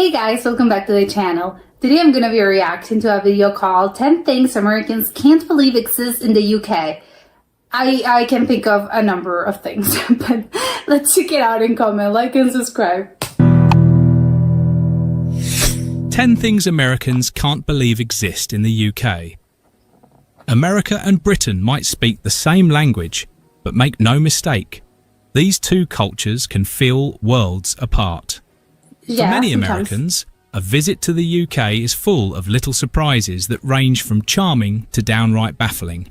Hey guys, welcome back to the channel. Today I'm gonna be reacting to a video called 10 Things Americans Can't Believe Exist in the UK. I can think of a number of things, but let's check it out and comment, like and subscribe. 10 things Americans can't believe exist in the UK. America and Britain might speak the same language, but make no mistake, these two cultures can feel worlds apart. For many Americans, a visit to the UK is full of little surprises that range from charming to downright baffling.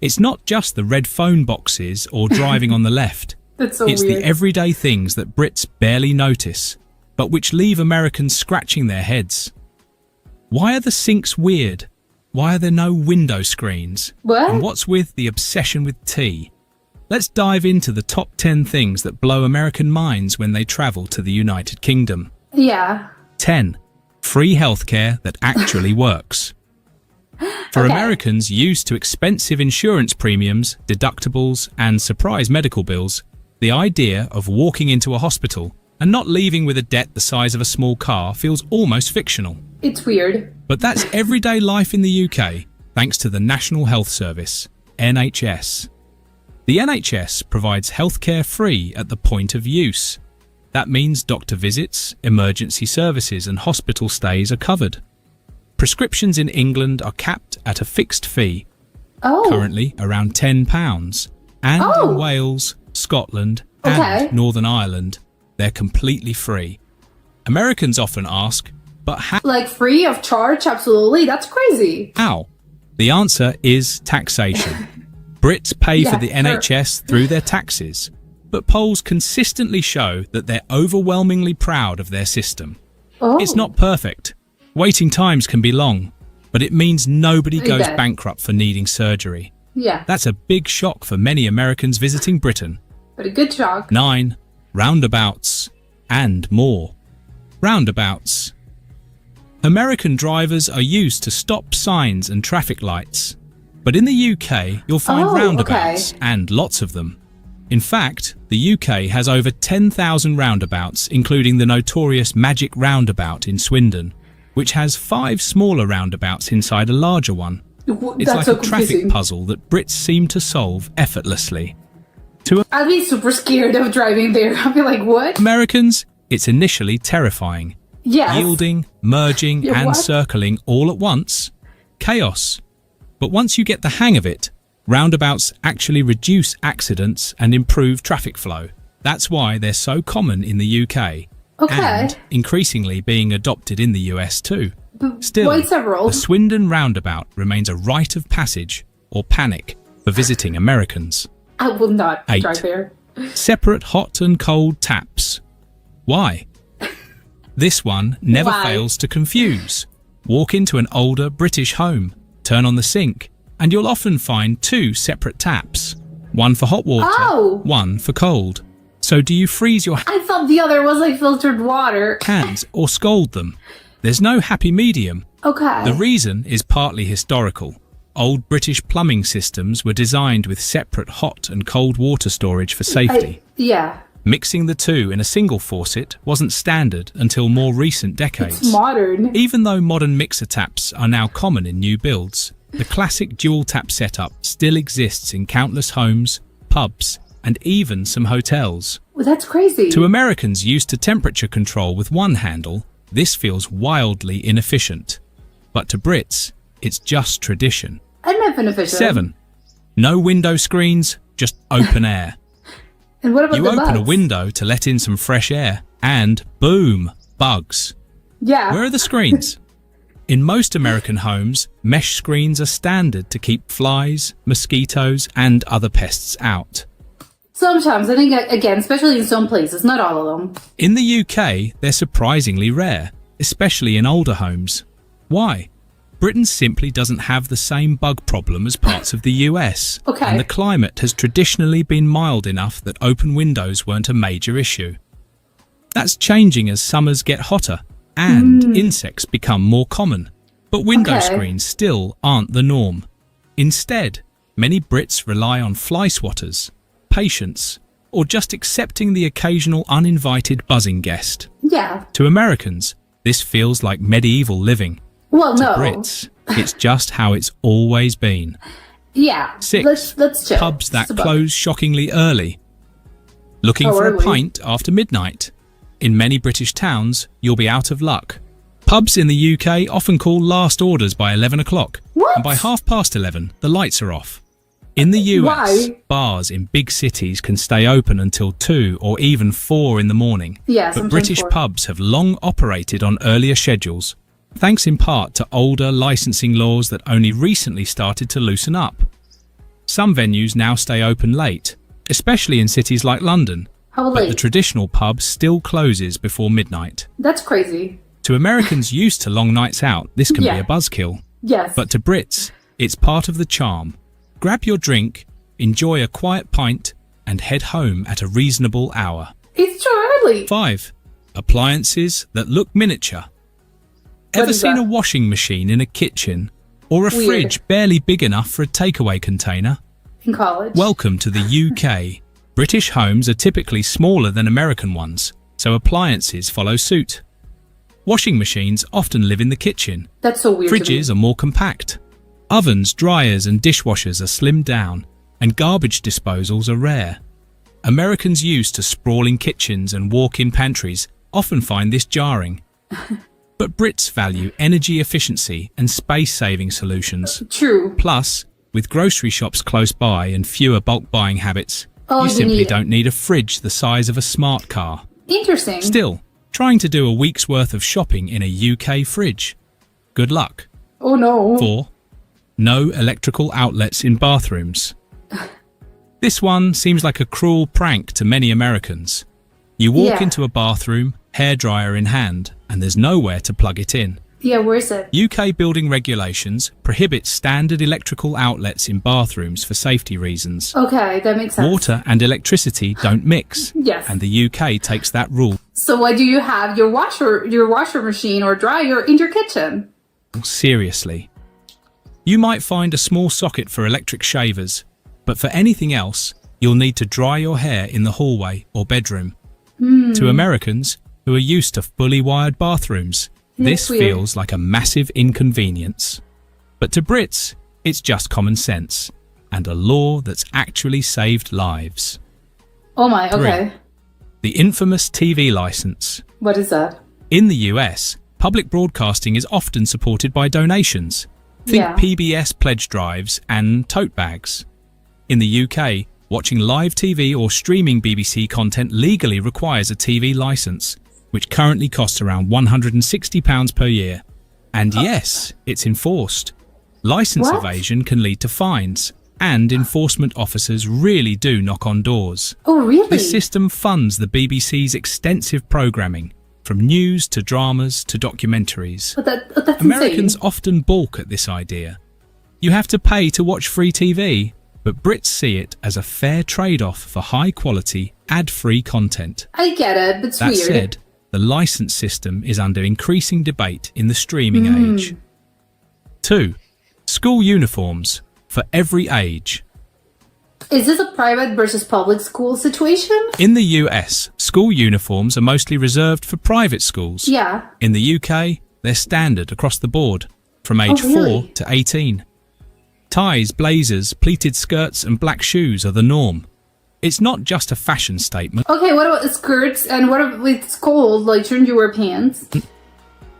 It's not just the red phone boxes or driving on the left. That's so it's weird. the everyday things that Brits barely notice, but which leave Americans scratching their heads. Why are the sinks weird? Why are there no window screens? What? And what's with the obsession with tea? Let's dive into the top 10 things that blow American minds when they travel to the United Kingdom. Yeah. 10. Free healthcare that actually works. For Americans used to expensive insurance premiums, deductibles, and surprise medical bills, the idea of walking into a hospital and not leaving with a debt the size of a small car feels almost fictional. It's weird. But that's everyday life in the UK, thanks to the National Health Service, NHS. The NHS provides healthcare free at the point of use. That means doctor visits, emergency services and hospital stays are covered. Prescriptions in England are capped at a fixed fee, currently around £10, and in Wales, Scotland and Northern Ireland, they're completely free. Americans often ask, but how? Like free of charge? Absolutely. That's crazy. How? The answer is taxation. Brits pay for the NHS through their taxes, but polls consistently show that they're overwhelmingly proud of their system. It's not perfect. Waiting times can be long, but it means nobody goes bankrupt for needing surgery. Yeah. That's a big shock for many Americans visiting Britain. But a good shock. 9. Roundabouts and more. Roundabouts. American drivers are used to stop signs and traffic lights. But in the UK, you'll find roundabouts, and lots of them. In fact, the UK has over 10,000 roundabouts, including the notorious Magic Roundabout in Swindon, which has 5 smaller roundabouts inside a larger one. It's like a traffic puzzle that Brits seem to solve effortlessly. I'd be super scared of driving there. I'd be like, what? Americans, it's initially terrifying. Yielding, merging, and circling all at once. Chaos. But once you get the hang of it, roundabouts actually reduce accidents and improve traffic flow. That's why they're so common in the UK. And increasingly being adopted in the US too. Still, the Swindon roundabout remains a rite of passage or panic for visiting Americans. I will not drive there. Separate hot and cold taps. Why? This one never fails to confuse. Walk into an older British home, turn on the sink, and you'll often find 2 separate taps. One for hot water, one for cold. So do you freeze your I thought the other was like filtered water. Hands or scald them? There's no happy medium. The reason is partly historical. Old British plumbing systems were designed with separate hot and cold water storage for safety. Mixing the two in a single faucet wasn't standard until more recent decades. It's modern. Even though modern mixer taps are now common in new builds, the classic dual tap setup still exists in countless homes, pubs, and even some hotels. Well, that's crazy. To Americans used to temperature control with one handle, this feels wildly inefficient. But to Brits, it's just tradition. Enough inefficient. 7. No window screens, just open air. And what about you open a window to let in some fresh air, and boom, bugs. Where are the screens? In most American homes, mesh screens are standard to keep flies, mosquitoes, and other pests out. Sometimes, I think, again, especially in some places, not all of them. In the UK, they're surprisingly rare, especially in older homes. Why? Britain simply doesn't have the same bug problem as parts of the US, and the climate has traditionally been mild enough that open windows weren't a major issue. That's changing as summers get hotter and insects become more common, but window screens still aren't the norm. Instead, many Brits rely on fly swatters, patience, or just accepting the occasional uninvited buzzing guest. Yeah. To Americans, This feels like medieval living. Well, To no. Brits, it's just how it's always been. Yeah. 6. Let's chill. Pubs that Just about- close shockingly early. Looking Oh, for a early. pint after midnight. In many British towns, you'll be out of luck. Pubs in the UK often call last orders by 11 o'clock. What? And by 11:30, the lights are off. In the US, Why? bars in big cities can stay open until 2 or even 4 in the morning. Yeah, But sometimes British 4. pubs have long operated on earlier schedules, thanks in part to older licensing laws that only recently started to loosen up. Some venues now stay open late, especially in cities like London, How but the late? traditional pub still closes before midnight. That's crazy. To Americans used to long nights out, this can be Yeah. a buzzkill. Yes. But to Brits, it's part of the charm. Grab your drink, enjoy a quiet pint, and head home at a reasonable hour. it's too early. 5. Appliances that look miniature. Ever is seen that? a washing machine in a kitchen? Or a Weird. fridge barely big enough for a takeaway container? In college. Welcome to the UK. British homes are typically smaller than American ones, so appliances follow suit. Washing machines often live in the kitchen. That's so weird. to me. Fridges are more compact. Ovens, dryers and dishwashers are slimmed down, and garbage disposals are rare. Americans used to sprawling kitchens and walk-in pantries often find this jarring. But Brits value energy efficiency and space-saving solutions. True. Plus, with grocery shops close by and fewer bulk buying habits, Oh, you you simply need- don't need a fridge the size of a smart car. Interesting. Still, trying to do a week's worth of shopping in a UK fridge. Good luck. Oh no. 4. No electrical outlets in bathrooms. This one seems like a cruel prank to many Americans. You walk Yeah. into a bathroom, hairdryer in hand, and there's nowhere to plug it in. Yeah, where is it? UK building regulations prohibit standard electrical outlets in bathrooms for safety reasons. Okay, that makes sense. Water and electricity don't mix. Yes. And the UK takes that rule So why do you have your washer machine or dryer in your kitchen? seriously. You might find a small socket for electric shavers, but for anything else, you'll need to dry your hair in the hallway or bedroom. To Americans, who are used to fully wired bathrooms, this weird. feels like a massive inconvenience. But to Brits, it's just common sense, and a law that's actually saved lives. Oh my, okay. The infamous TV license. What is that? In the US, public broadcasting is often supported by donations. Think Yeah. PBS pledge drives and tote bags. In the UK, watching live TV or streaming BBC content legally requires a TV license, which currently costs around £160 per year. And yes, it's enforced. License What? evasion can lead to fines, and enforcement officers really do knock on doors. Oh really? This system funds the BBC's extensive programming, from news to dramas to documentaries. But that's Americans insane. often balk at this idea. You have to pay to watch free TV, but Brits see it as a fair trade-off for high-quality, ad-free content. I get it, but it's That weird. said, the license system is under increasing debate in the streaming age. 2. School uniforms for every age. Is this a private versus public school situation? In the US, school uniforms are mostly reserved for private schools. Yeah. In the UK, they're standard across the board, from age Oh, really? 4 to 18. Ties, blazers, pleated skirts and black shoes are the norm. It's not just a fashion statement. Okay, what about skirts and what if it's cold? Like, shouldn't you wear pants?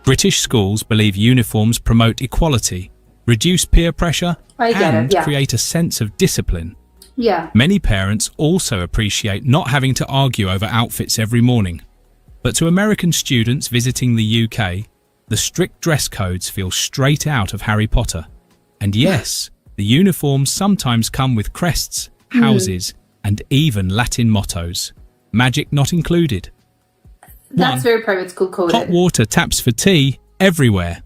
British schools believe uniforms promote equality, reduce peer pressure, I get and it, yeah. create a sense of discipline. Yeah. Many parents also appreciate not having to argue over outfits every morning. But to American students visiting the UK, the strict dress codes feel straight out of Harry Potter. And yes, the uniforms sometimes come with crests, houses, and even Latin mottos. Magic not included. That's 1. very private school coded. Hot water taps for tea everywhere.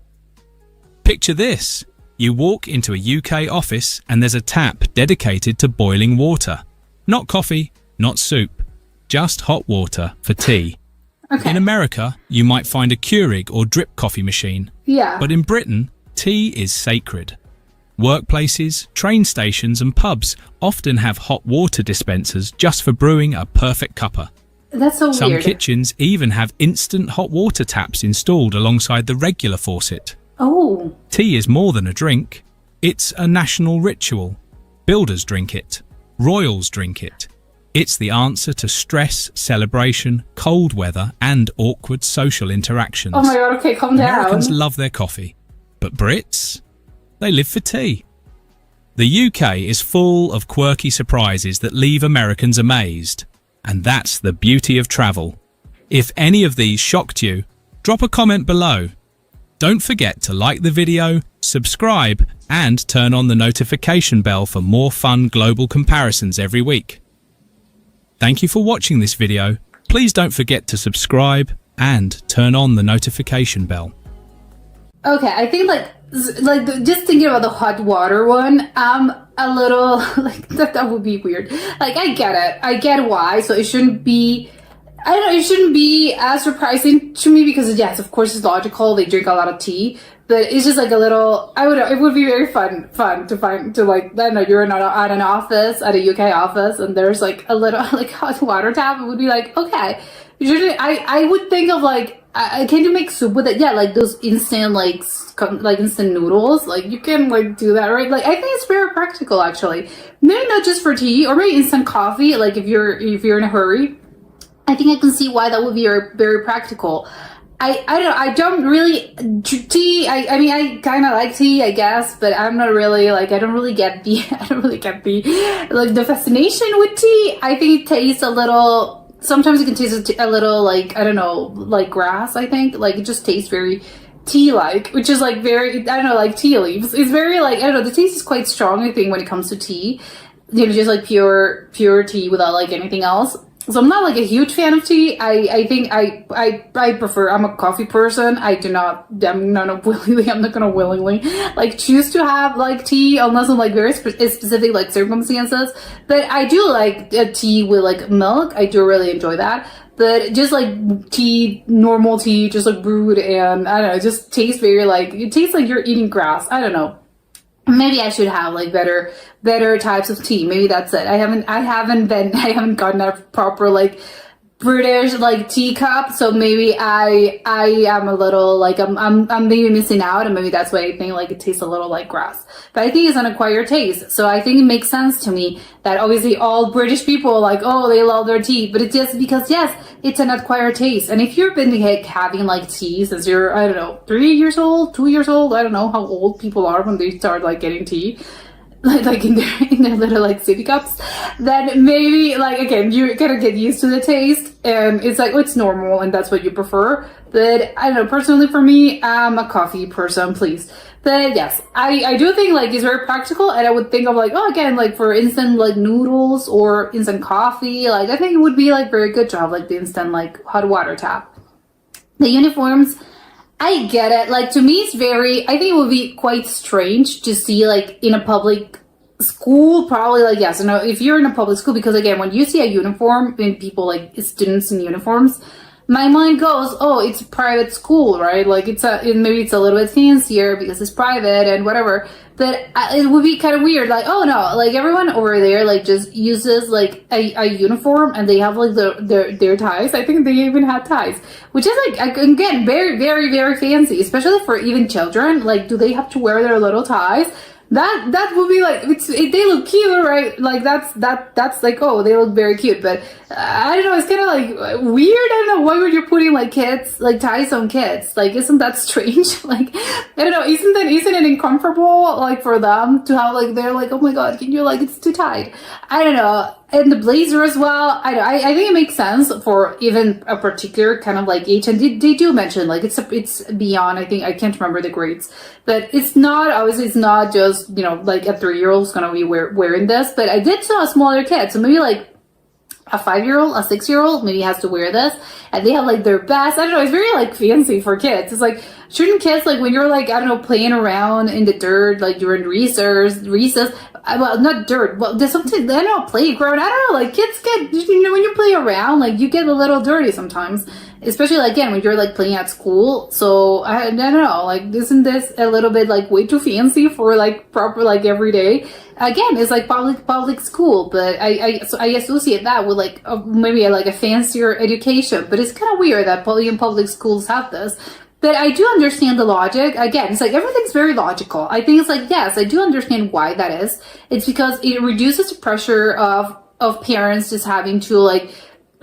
Picture this. You walk into a UK office and there's a tap dedicated to boiling water. Not coffee, not soup, just hot water for tea. Okay. In America, you might find a Keurig or drip coffee machine. Yeah. But in Britain, tea is sacred. Workplaces, train stations and pubs often have hot water dispensers just for brewing a perfect cuppa. That's so Some weird. kitchens even have instant hot water taps installed alongside the regular faucet. Oh, Tea is more than a drink. It's a national ritual. Builders drink it. Royals drink it. It's the answer to stress, celebration, cold weather, and awkward social interactions. oh my god, okay, calm down. Americans love their coffee, but Brits? They live for tea. The UK is full of quirky surprises that leave Americans amazed. And that's the beauty of travel. If any of these shocked you, drop a comment below. Don't forget to like the video, subscribe, and turn on the notification bell for more fun global comparisons every week. Thank you for watching this video. Please don't forget to subscribe and turn on the notification bell. Okay, I think just thinking about the hot water one, a little like that would be weird. Like I get it, I get why. So it shouldn't be. I don't know. It shouldn't be as surprising to me because yes, of course, it's logical. They drink a lot of tea, but it's just like a little. It would be very fun to like. I don't know. You're at an office at a UK office, and there's like a little like hot water tap. It would be like okay. Usually, I would think of like. Can you make soup with it? Yeah, like those instant like instant noodles. Like you can like do that, right? Like I think it's very practical actually. Maybe not just for tea or maybe instant coffee. Like if you're in a hurry, I think I can see why that would be very, very practical. I don't know. I don't really tea. I mean I kind of like tea, I guess, but I'm not really like I don't really get the like the fascination with tea. I think it tastes a little. Sometimes it can taste a little like, I don't know, like grass, I think. Like, it just tastes very tea-like, which is like very, I don't know, like tea leaves. It's very like, I don't know, the taste is quite strong, I think, when it comes to tea. You know, just like pure tea without like anything else. So I'm not like a huge fan of tea. I think I prefer, I'm a coffee person. I'm not gonna willingly like choose to have like tea unless in like very specific like circumstances. But I do like a tea with like milk. I do really enjoy that. But just like tea, normal tea, just like brewed and I don't know, it just tastes very like, it tastes like you're eating grass. I don't know. Maybe I should have like better types of tea. Maybe that's it. I haven't gotten a proper like British like teacup, so maybe I am a little like I'm maybe missing out, and maybe that's why I think like it tastes a little like grass. But I think it's an acquired taste, so I think it makes sense to me that obviously all British people like they love their tea, but it's just because yes, it's an acquired taste. And if you've been like having like tea since you're I don't know 3 years old, 2 years old, I don't know how old people are when they start like getting tea. Like in their little like sippy cups, then maybe like again you're gonna get used to the taste and it's like it's normal and that's what you prefer. But I don't know, personally for me, I'm a coffee person, please. But yes, I do think like it's very practical, and I would think of like again like for instant like noodles or instant coffee, like I think it would be like very good to have like the instant like hot water tap. The uniforms, I get it. Like to me, it's very. I think it would be quite strange to see like in a public school. Probably like yes, no. If you're in a public school, because again, when you see a uniform and people like students in uniforms, my mind goes, oh, it's a private school, right? Like maybe it's a little bit fancier because it's private and whatever. But it would be kind of weird. Like, oh no, like everyone over there like just uses like a uniform and they have like their ties. I think they even had ties, which is like again very very very fancy, especially for even children. Like, do they have to wear their little ties? That would be like they look cute, right? Like that's like oh they look very cute, but I don't know, it's kind of like weird. I don't know, why would you putting like kids like ties on kids? Like isn't that strange? Like I don't know, isn't it uncomfortable like for them to have like they're like oh my god can you like it's too tight? I don't know. And the blazer as well. I think it makes sense for even a particular kind of like age, and they do mention like it's beyond. I think I can't remember the grades, but it's not obviously it's not just like a 3-year-old is gonna be wearing this. But I did saw a smaller kid, so maybe like a 5-year-old, a 6-year-old maybe has to wear this, and they have like their best. I don't know. It's very like fancy for kids. It's like shouldn't kids like when you're like I don't know playing around in the dirt like during recess. Well, not dirt. Well, there's something, I don't know, playground. I don't know, like kids get, when you play around, like you get a little dirty sometimes. especially like, again, when you're like playing at school. So I don't know, like, isn't this a little bit like way too fancy for like proper like every day? Again, it's like public school, but so I associate that with like maybe like a fancier education. But it's kind of weird that public schools have this. But I do understand the logic. Again, it's like everything's very logical. I think it's like, yes, I do understand why that is. It's because it reduces the pressure of parents just having to like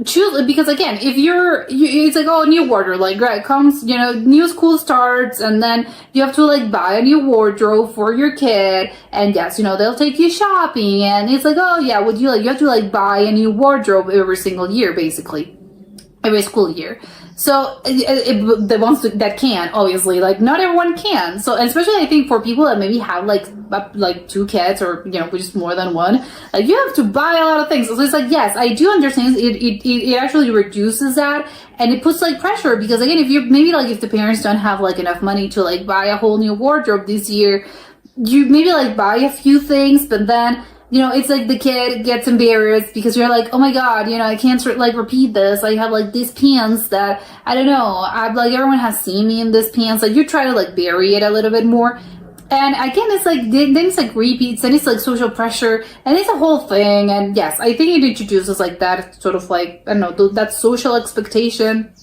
choose, because again, if it's like, oh, new order, like, right, comes, new school starts, and then you have to like buy a new wardrobe for your kid, and yes, they'll take you shopping, and it's like, oh yeah, would you like, you have to like buy a new wardrobe every single year, basically, every school year. So the ones that can, obviously, like not everyone can. So especially I think for people that maybe have like two kids or just more than one, like you have to buy a lot of things. So it's like, yes, I do understand it actually reduces that, and it puts like pressure, because again, if if the parents don't have like enough money to like buy a whole new wardrobe this year, you maybe like buy a few things, but then it's like the kid gets embarrassed because you're like, oh my God, I can't like repeat this. I have like these pants that, I don't know, I've like, everyone has seen me in this pants. Like you try to like bury it a little bit more. And again, it's like, then it's like repeats, and it's like social pressure, and it's a whole thing. And yes, I think it introduces like that sort of like, I don't know, that social expectation,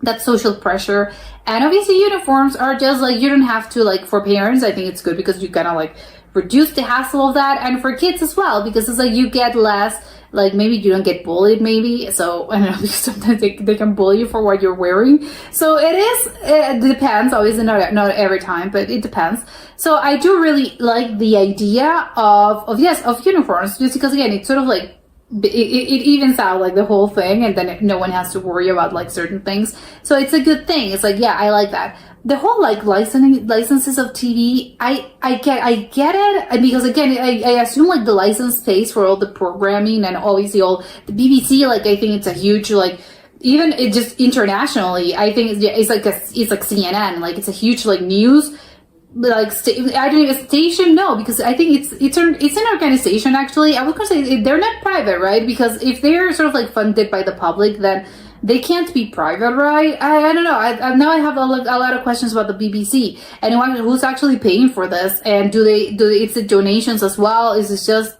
that social pressure. And obviously uniforms are just like, you don't have to like, for parents, I think it's good because you kind of like, reduce the hassle of that, and for kids as well, because it's like you get less, like maybe you don't get bullied, maybe, so I don't know, because sometimes they can bully you for what you're wearing. So it depends, obviously not every time, but it depends. So I do really like the idea of uniforms, just because again, it's sort of like it evens out like the whole thing, and then no one has to worry about like certain things. So it's a good thing. It's like, yeah, I like that. The whole like licenses of TV, I get it, because again, I assume like the license pays for all the programming, and obviously all the BBC, like I think it's a huge like, even it just internationally, I think it's like CNN, like it's a huge like news like I don't even station, no, because I think it's an organization actually. I was gonna say they're not private, right? Because if they're sort of like funded by the public, then they can't be private, right? I don't know. Now I have a lot of questions about the BBC and who's actually paying for this, and do they it's the donations as well? Is it just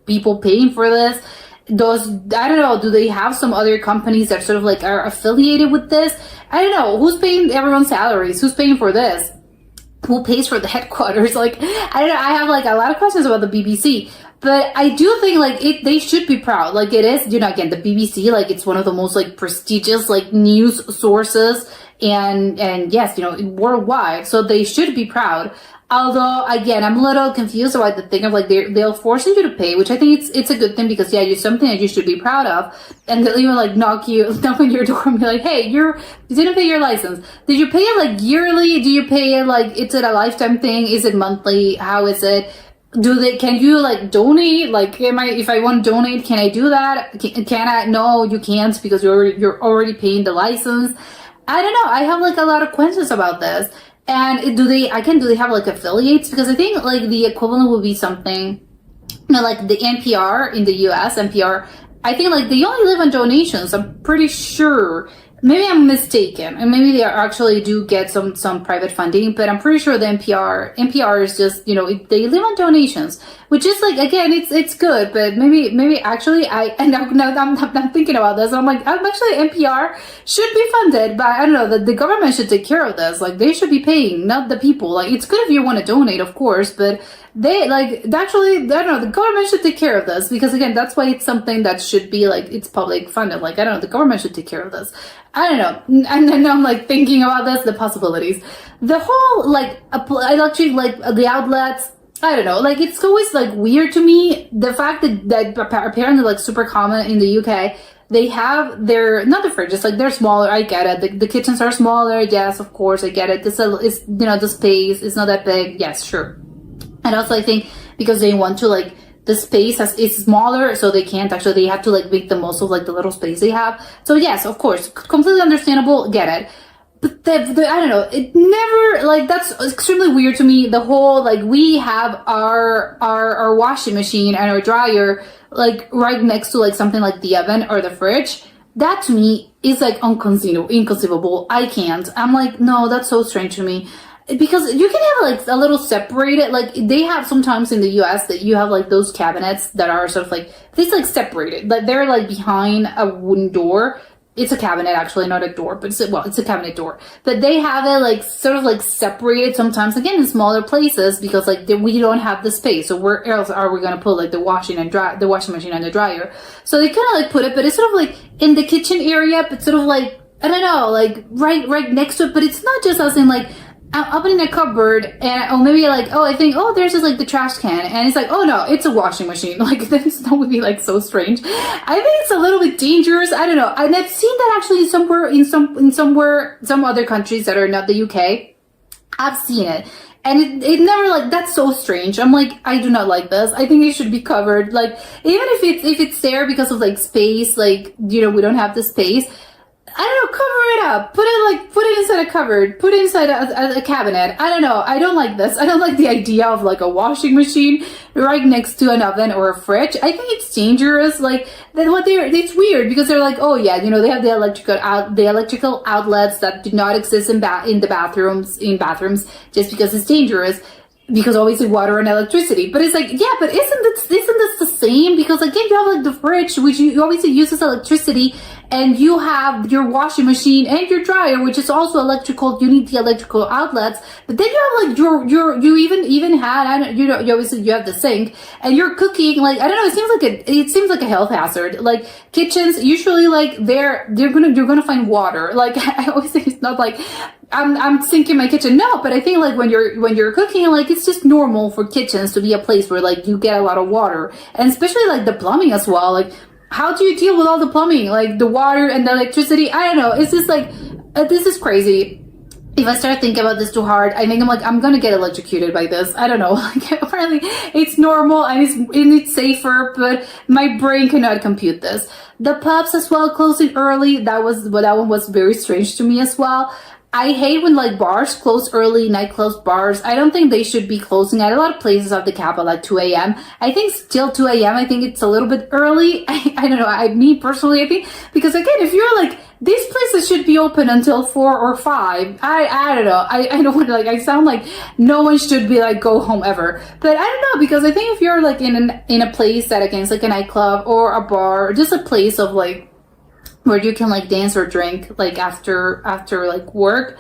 people paying for this? I don't know, do they have some other companies that sort of like are affiliated with this? I don't know. Who's paying everyone's salaries? Who's paying for this? Who pays for the headquarters? Like, I don't know. I have like a lot of questions about the BBC, but I do think like they should be proud. Like it is, again, the BBC, like it's one of the most like prestigious like news sources, and yes, worldwide. So they should be proud. Although, again, I'm a little confused about the thing of like they'll force you to pay, which I think it's a good thing, because yeah, it's something that you should be proud of. And they'll even like knock on your door and be like, hey, you didn't pay your license. Did you pay it like yearly? Do you pay it like, is it a lifetime thing? Is it monthly? How is it? Can you like donate? Like, if I want to donate, can I do that? Can I? No, you can't, because you're already paying the license. I don't know. I have like a lot of questions about this. And do they have like affiliates? Because I think like the equivalent would be something, like the NPR in the US, NPR, I think like they only live on donations. I'm pretty sure. Maybe I'm mistaken, and maybe they actually do get some private funding, but I'm pretty sure the NPR is just, they live on donations, which is like, again, it's good, but maybe actually now I'm thinking about this. I'm like, actually NPR should be funded, but I don't know, the government should take care of this. Like they should be paying, not the people. Like it's good if you want to donate, of course, but they actually, I don't know, the government should take care of this, because again, that's why it's something that should be like, it's public funded. Like, I don't know, the government should take care of this. I don't know. And then I'm like thinking about this, the possibilities. The whole like electric, like the outlets, I don't know, like it's always like weird to me, the fact that apparently like super common in the UK, they have not the fridges, like they're smaller, I get it. The kitchens are smaller, yes, of course, I get it. It's the space is not that big, yes, sure. And also I think because they want to like, the space is smaller, so they have to like make the most of like the little space they have. So yes, of course, completely understandable, get it. But I don't know, it never, like, that's extremely weird to me. The whole, like, we have our washing machine and our dryer, like, right next to, like, something like the oven or the fridge. that to me is like inconceivable. I can't. I'm like, no, that's so strange to me. Because you can have like a little separated, like they have sometimes in the US that you have like those cabinets that are sort of like, this like separated, but they're like behind a wooden door. It's a cabinet actually, not a door, but it's a cabinet door. But they have it like sort of like separated sometimes, again, in smaller places because like we don't have the space. So where else are we gonna put like the washing machine and the dryer? So they kind of like put it, but it's sort of like in the kitchen area, but sort of like, I don't know, like right next to it. But it's not just as in like, I'm opening a cupboard and, or maybe like, oh, I think, oh, there's just like the trash can. And it's like, oh no, it's a washing machine. Like that would be like so strange. I think it's a little bit dangerous. I don't know. And I've seen that actually some other countries that are not the UK. I've seen it. And it never like, that's so strange. I'm like, I do not like this. I think it should be covered. Like, even if it's there because of like space, like, you know, we don't have the space. I don't know, cover it up. Put it inside a cupboard. Put it inside a cabinet. I don't know. I don't like this. I don't like the idea of like a washing machine right next to an oven or a fridge. I think it's dangerous. Like it's weird because they're like, oh yeah, you know, they have the electrical outlets that do not exist in bathrooms just because it's dangerous. Because obviously water and electricity, but it's like, yeah, but isn't this the same? Because again, you have like the fridge, which you obviously uses electricity, and you have your washing machine and your dryer, which is also electrical. You need the electrical outlets, but then you have like you even had, I don't, you know, you obviously you have the sink, and you're cooking. Like, I don't know, it seems like a health hazard. Like kitchens usually like you're gonna find water. Like I always think it's not like I'm sinking my kitchen. No, but I think like when you're cooking, like it's just normal for kitchens to be a place where like you get a lot of water, and especially like the plumbing as well. Like, how do you deal with all the plumbing, like the water and the electricity? I don't know. It's just like this is crazy. If I start thinking about this too hard, I think I'm gonna get electrocuted by this. I don't know. Like, apparently it's normal and it's safer, but my brain cannot compute this. The pubs as well closing early. That one was very strange to me as well. I hate when like bars close early, nightclubs, bars. I don't think they should be closing at a lot of places at the cap at like 2 a.m. I think still 2 a.m. I think it's a little bit early. I don't know. Me personally, I think, because again, if you're like, these places should be open until 4 or 5. I don't know. I don't want to like, I sound like no one should be like, go home ever. But I don't know, because I think if you're like in a place that again is like a nightclub or a bar, or just a place of like, where you can like dance or drink like after like work,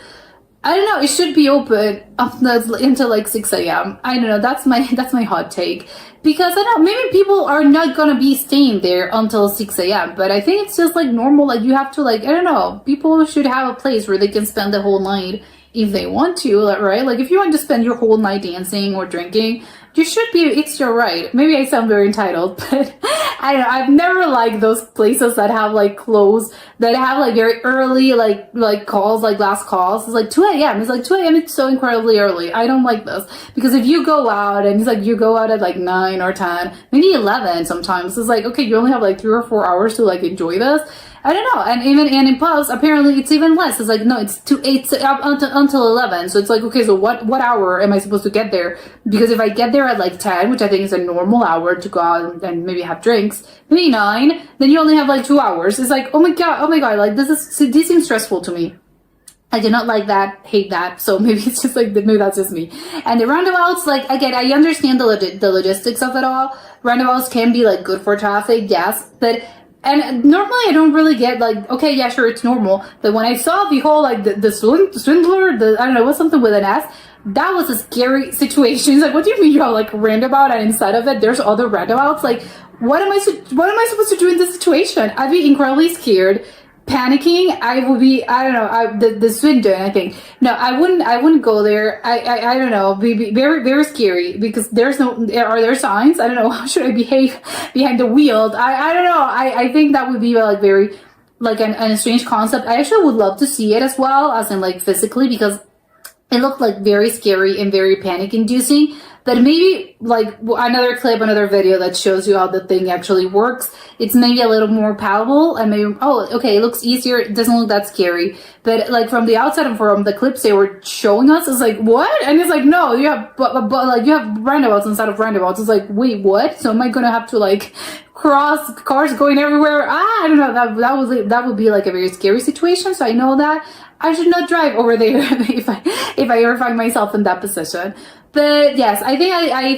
I don't know, it should be open until like 6 a.m. I don't know, that's my hot take, because I don't know, maybe people are not gonna be staying there until 6 a.m. but I think it's just like normal, like you have to like, I don't know, people should have a place where they can spend the whole night if they want to, right? Like if you want to spend your whole night dancing or drinking, you should be, it's your right. Maybe I sound very entitled, but I don't know, I've never liked those places that have like close, that have like very early like calls, like last calls. It's like 2 a.m. It's like 2 a.m. It's so incredibly early. I don't like this, because if you go out and it's like you go out at like 9 or 10, maybe 11 sometimes, it's like, okay, you only have like 3 or 4 hours to like enjoy this. I don't know, and in pubs apparently it's even less. It's like, no, it's up until 11. So it's like, okay, so what hour am I supposed to get there? Because if I get there at like 10, which I think is a normal hour to go out and maybe have drinks, maybe 9, then you only have like 2 hours. It's like, oh my god, like this seems stressful to me. I do not like that, hate that. So maybe it's just like, maybe that's just me. And the roundabouts, like, again, I understand the logistics of it all. Roundabouts can be like good for traffic, yes, but. And normally I don't really get like, okay, yeah, sure, it's normal. But when I saw the whole, like, the swindler, I don't know, what's something with an S, that was a scary situation. It's like, what do you mean you have like a roundabout and inside of it there's other roundabouts? Like, what am I supposed to do in this situation? I'd be incredibly scared, panicking. I would be, I don't know, the swindler, I think. No, I wouldn't go there. I don't know, be very, very scary, because are there signs? I don't know, how should I behave behind the wheel? I don't know, I think that would be like very, like a strange concept. I actually would love to see it as well, as in like physically, because it looked like very scary and very panic inducing. But maybe like another clip, another video that shows you how the thing actually works, it's maybe a little more palatable, and maybe, oh, okay, it looks easier, it doesn't look that scary. But like from the outside and from the clips they were showing us, it's like, what? And it's like, no, you have but like you have roundabouts instead of roundabouts. It's like, wait, what? So am I gonna have to like cross cars going everywhere? I don't know. That would be like a very scary situation. So I know that I should not drive over there if I ever find myself in that position. But yes, I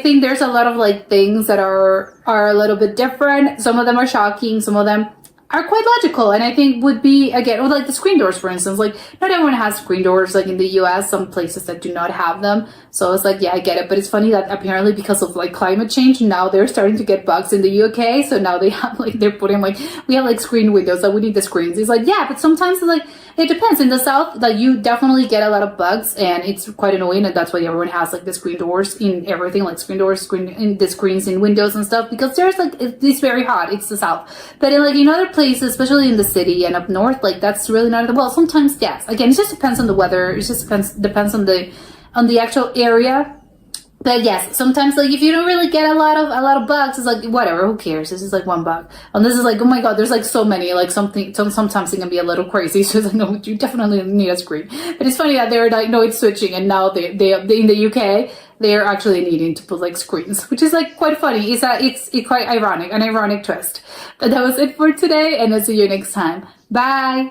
think there's a lot of like things that are a little bit different. Some of them are shocking. Some of them are quite logical, and I think would be, again, like the screen doors, for instance. Like, not everyone has screen doors, like in the US, some places that do not have them. So it's like, yeah, I get it. But it's funny that apparently because of like climate change, now they're starting to get bugs in the UK. So now they have like, they're putting like, we have like screen windows, like we need the screens. It's like, yeah, but sometimes it's like, it depends. In the South, like you definitely get a lot of bugs, and it's quite annoying, and that's why everyone has like the screen doors in everything, like screen doors, the screens in windows and stuff, because there's like, it's very hot. It's the South. But in like in other places, especially in the city and up north, like that's really not, well, sometimes yes. Again, it just depends on the weather. It just depends on the actual area. But yes, sometimes like if you don't really get a lot of bugs, it's like whatever, who cares? This is like one bug. And this is like, oh my god, there's like so many, like sometimes it can be a little crazy. So it's like, no, you definitely need a screen. But it's funny that they're like, no, it's switching, and now they in the UK they're actually needing to put like screens, which is like quite funny. It's quite ironic, an ironic twist. But that was it for today, and I'll see you next time. Bye.